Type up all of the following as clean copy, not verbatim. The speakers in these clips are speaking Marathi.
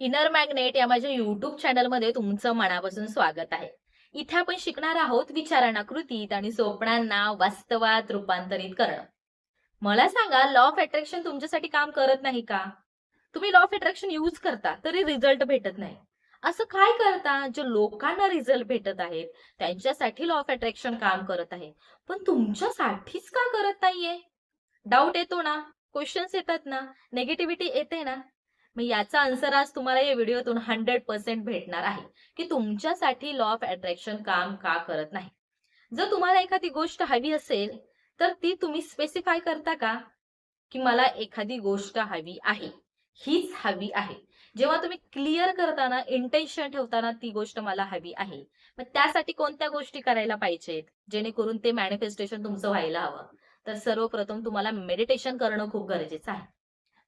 इनर मॅग्नेट या माझ्या युट्यूब चॅनलमध्ये तुमचं मनापासून स्वागत आहे. इथे आपण शिकणार आहोत विचारांना कृतीत आणि स्वप्नांना वास्तवात रूपांतरित करणं. मला सांगा, लॉ ऑफ अट्रॅक्शन तुमच्यासाठी काम करत नाही का? तुम्ही लॉ ऑफ अट्रॅक्शन यूज करता तरी रिझल्ट भेटत नाही. असं काय करता जे लोकांना रिझल्ट भेटत आहेत, त्यांच्यासाठी लॉ ऑफ अट्रॅक्शन काम करत आहे, पण तुमच्यासाठीच का करत नाहीये? डाऊट येतो ना? क्वेश्चन्स येतात ना? निगेटिव्हिटी येते ना? मग याचा आन्सर आज तुम्हाला या व्हिडिओतून 100% भेटणार आहे, की तुमच्यासाठी लॉ ऑफ अट्रॅक्शन काम का करत नाही. जर तुम्हाला एखादी गोष्ट हवी असेल, तर ती तुम्ही स्पेसिफाय करता का? की मला एखादी गोष्ट हवी आहे, हीच हवी आहे. जेव्हा तुम्ही क्लिअर करताना, इंटेन्शन ठेवताना ती गोष्ट मला हवी आहे. मग त्यासाठी कोणत्या गोष्टी करायला पाहिजेत, जेणेकरून ते मॅनिफेस्टेशन तुमचं व्हायला हवं? तर सर्वप्रथम तुम्हाला मेडिटेशन करणं खूप गरजेचं आहे.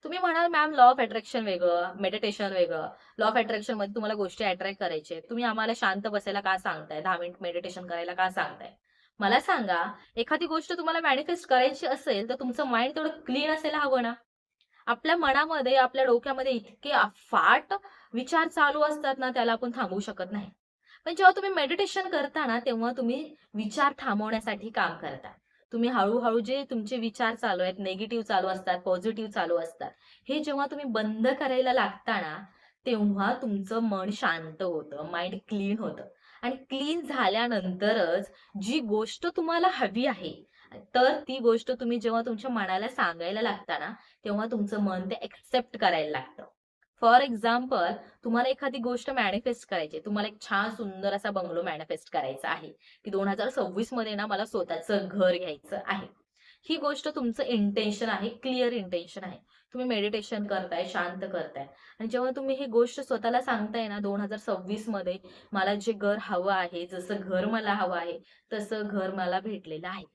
तुम्ही म्हणाल, मॅम लॉ ऑफ अट्रॅक्शन वेगळं, मेडिटेशन वेगळं. लॉ ऑफ अट्रॅक्शन मध्ये तुम्हाला गोष्टी अट्रॅक्ट करायचे. तुम्ही आम्हाला शांत बसायला का सांगताय? 10 मिनिट मेडिटेशन करायला का सांगताय? मला सांगा, एखादी गोष्ट तुम्हाला मॅनिफेस्ट करायची असेल, तर तुमचं माइंड तेवढं क्लीन असायला हवं ना? आपल्या मनामध्ये, आपल्या डोक्यामध्ये इतके अफाट विचार चालू असतात ना, त्याला आपण थांबवू शकत नाही. पण जेव्हा तुम्ही मेडिटेशन करता ना, तेव्हा तुम्ही विचार थांबवण्यासाठी काम करता. तुम्ही हळू-हळू जे तुमचे विचार चालू आहेत, निगेटिव्ह चालू असतात, पॉझिटिव्ह चालू असतात, हे जेव्हा तुम्ही बंद करायला लागता ना, तेव्हा तुमचं मन शांत होतं, माइंड क्लीन होतं. आणि क्लीन झाल्यानंतरच जी गोष्ट तुम्हाला हवी आहे, तर ती गोष्ट तुम्ही जेव्हा तुमच्या मनाला सांगायला लागता ना, तेव्हा तुमचं मन ते एक्सेप्ट करायला लागतं. फॉर एक्झाम्पल, तुम्हाला एखादी गोष्ट मॅनिफेस्ट करायची आहे. तुम्हाला एक छान सुंदर असा बंगलो मॅनिफेस्ट करायचा आहे, की 2026 मध्ये ना मला स्वतःचं घर घ्यायचं आहे. ही गोष्ट तुमचं इंटेन्शन आहे, क्लिअर इंटेन्शन आहे. तुम्ही मेडिटेशन करताय, शांत करताय आणि जेव्हा तुम्ही ही गोष्ट स्वतःला सांगताय ना, 2026 मध्ये मला जे घर हवं आहे, जसं घर मला हवं आहे, तसं घर मला भेटलेलं आहे.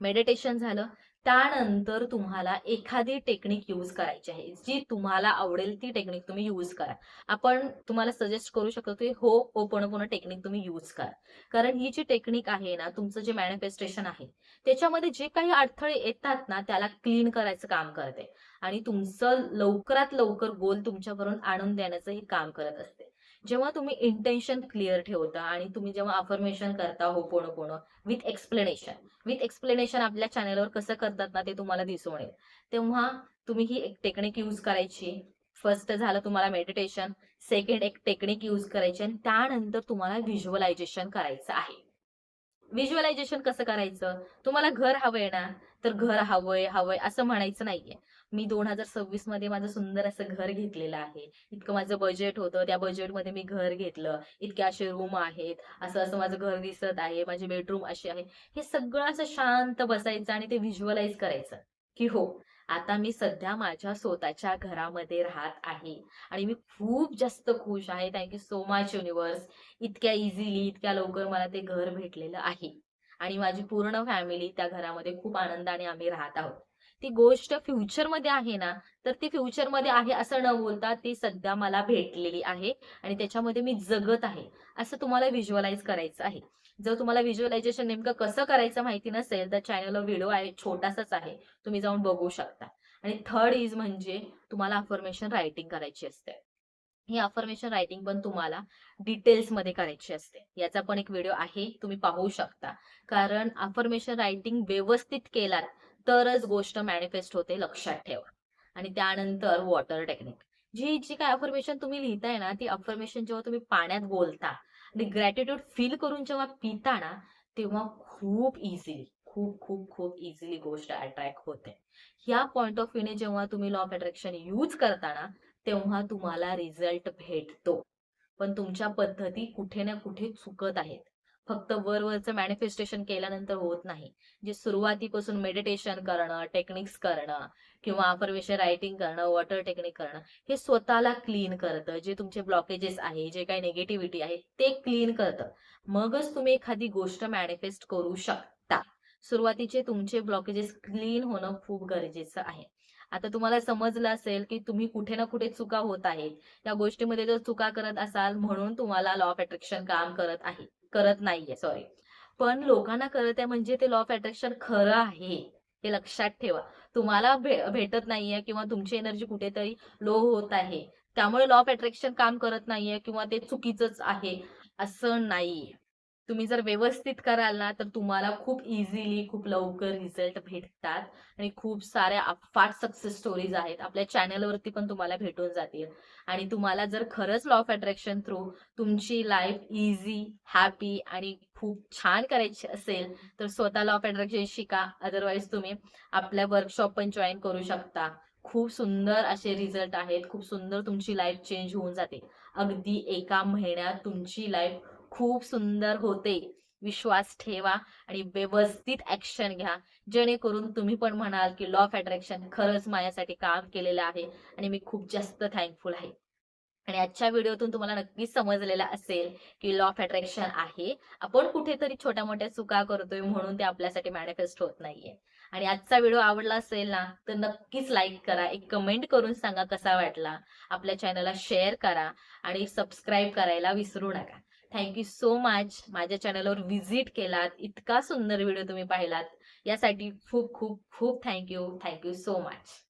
मेडिटेशन झालं. त्यानंतर तुम्हाला एखादी टेक्निक यूज करायची आहे. जी तुम्हाला आवडेल ती टेक्निक तुम्ही यूज करा. आपण तुम्हाला सजेस्ट करू शकतो, की होपोनोपोनो टेक्निक तुम्ही यूज करा. कारण ही जी टेक्निक आहे ना, तुमचं जे मॅनिफेस्टेशन आहे, त्याच्यामध्ये जे काही अडथळे येतात ना, त्याला क्लीन करायचं काम करते आणि तुमचं लवकरात लवकर गोल तुमच्यापर्यंत आणून देण्याचं हे काम करत असते. जेव्हा तुम्ही इंटेन्शन क्लिअर ठेवता आणि तुम्ही जेव्हा अफर्मेशन करता होपोनोपोनो विथ एक्सप्लेनेशन आपल्या चॅनलवर कसं करतात ना, ते तुम्हाला दिसून येईल. तेव्हा तुम्ही ही एक टेक्निक यूज करायची. फर्स्ट झालं तुम्हाला मेडिटेशन, सेकंड एक टेक्निक यूज करायची आणि त्यानंतर तुम्हाला व्हिज्युअलायझेशन करायचं आहे. व्हिज्युअलायझेशन कसं करायचं? तुम्हाला घर हवंय ना, तर घर हवंय, हवंय असं म्हणायचं नाहीये. मी 2026 मध्ये माझं सुंदर असं घर घेतलेलं आहे. इतकं माझं बजेट होतं, त्या बजेटमध्ये मी घर घेतलं. इतके असे रूम आहेत, असं-असं माझं घर दिसत आहे, माझी बेडरूम अशी आहे. हे सगळं असं शांत बसायचं आणि ते व्हिज्युअलाइज करायचं, की हो, आता मी सध्या माझ्या स्वतःच्या घरामध्ये राहत आहे आणि मी खूप जास्त खुश आहे. Thank so much universe. इतक्या इझिली, इतक्या लवकर मला ते घर भेटलेलं आहे आणि माझी पूर्ण फॅमिली त्या घरामध्ये खूप आनंदाने आम्ही राहत आहोत. ती गोष्ट फ्युचरमध्ये आहे ना, तर ती फ्युचरमध्ये आहे असं न बोलता ती सध्या मला भेटलेली आहे आणि त्याच्यामध्ये मी जगत आहे, असं तुम्हाला व्हिज्युअलाइज करायचं आहे. जर तुम्हाला व्हिज्युअलायझेशन नेमकं कसं करायचं माहिती नसेल, तर चॅनलवर व्हिडिओ आहे, छोटासाच आहे. तुम्ही जाऊन बघू शकता. आणि थर्ड इज म्हणजे तुम्हाला अफर्मेशन रायटिंग करायची असते. ही अफर्मेशन रायटिंग पण तुम्हाला डिटेल्समध्ये करायची असते. याचा पण एक व्हिडिओ आहे, तुम्ही पाहू शकता. कारण अफर्मेशन रायटिंग व्यवस्थित केलात, तरच गोष्ट मॅनिफेस्ट होते, लक्षात ठेवा. आणि त्यानंतर वॉटर टेक्निक. जी काही अफर्मेशन तुम्ही लिहिताय ना, ती अफर्मेशन जेव्हा तुम्ही पाण्यात बोलता आणि ग्रॅटिट्यूड फील करून जेव्हा पिता ना, तेव्हा खूप इझिली, खूप खूप खूप इझिली गोष्ट अट्रॅक्ट होते. ह्या पॉइंट ऑफ व्ह्यूने जेव्हा तुम्ही लॉ ऑफ अट्रॅक्शन यूज करता ना, तेव्हा तुम्हाला रिझल्ट भेटतो. पण तुमच्या पद्धती कुठे ना कुठे चुकत आहेत. फक्त वर-वरचं मॅनिफेस्टेशन केल्यानंतर होत नाही. जे सुरुवातीपासून मेडिटेशन करणं, टेक्निक्स करणं किंवा अफर्मेशन रायटिंग करणं, वॉटर टेक्निक करणं, हे स्वतःला क्लीन करतं. जे तुमचे ब्लॉकेजेस आहे, जे काही निगेटिव्हिटी आहे, ते क्लीन करतं. मगच तुम्ही एखादी गोष्ट मॅनिफेस्ट करू शकता. सुरुवातीचे तुमचे ब्लॉकेजेस क्लीन होणं खूप गरजेचं आहे. आता तुम्हाला समजलं असेल, की तुम्ही कुठे ना कुठे चुका होत आहेत. त्या गोष्टीमध्ये जर चुका करत असाल म्हणून तुम्हाला लॉ ऑफ अट्रॅक्शन काम करत नाहीये, सॉरी. पण लोकांना कळत आहे म्हणजे ते लॉ ऑफ अट्रॅक्शन खरं आहे. हे लक्षात ठेवा. तुम्हाला भेटत नाहीये किंवा तुमची एनर्जी कुठेतरी लो होत आहे. त्यामुळे लॉ ऑफ अट्रॅक्शन काम करत नाहीये किंवा ते चुकीचंच आहे असं नाहीये. तुम्ही जर व्यवस्थित कराल ना, तर तुम्हाला खूप इझिली, खूप लवकर रिझल्ट भेटतात आणि खूप साऱ्या अफाट सक्सेस स्टोरीज आहेत. आपल्या चॅनलवरती पण तुम्हाला भेटून जातील आणि तुम्हाला जर खरंच लॉ ऑफ अट्रॅक्शन थ्रू तुमची लाईफ इझी, हॅपी आणि खूप छान करायची असेल, तर स्वतः लॉ ऑफ अट्रॅक्शन शिका. अदरवाईज तुम्ही आपल्या वर्कशॉप पण जॉइन करू शकता. खूप सुंदर असे रिझल्ट आहेत. खूप सुंदर तुमची लाईफ चेंज होऊन जाते. अगदी एका महिन्यात तुमची लाईफ खूप सुंदर होते. विश्वास ठेवा आणि व्यवस्थित ॲक्शन घ्या. जेणेकरून तुम्ही पण म्हणाल, की लॉ ऑफ अट्रॅक्शन खरंच माझ्यासाठी काम केलेलं आहे आणि मी खूप जास्त थँकफुल आहे. आणि आजच्या व्हिडिओतून तुम्हाला नक्कीच समजलेलं असेल, की लॉ ऑफ अट्रॅक्शन आहे. आपण कुठेतरी छोट्या-मोठ्या चुका करतोय म्हणून ते आपल्यासाठी मॅनिफेस्ट होत नाहीये. आणि आजचा व्हिडिओ आवडला असेल ना, तर नक्कीच लाईक करा. एक कमेंट करून सांगा कसा वाटला. आपल्या चॅनलला शेअर करा आणि सबस्क्राईब करायला विसरू नका. Thank you so much. माझ्या चॅनलवर व्हिजिट केलात. इतका सुंदर व्हिडिओ तुम्ही पाहिलात. यासाठी खूप खूप खूप thank you. Thank you so much.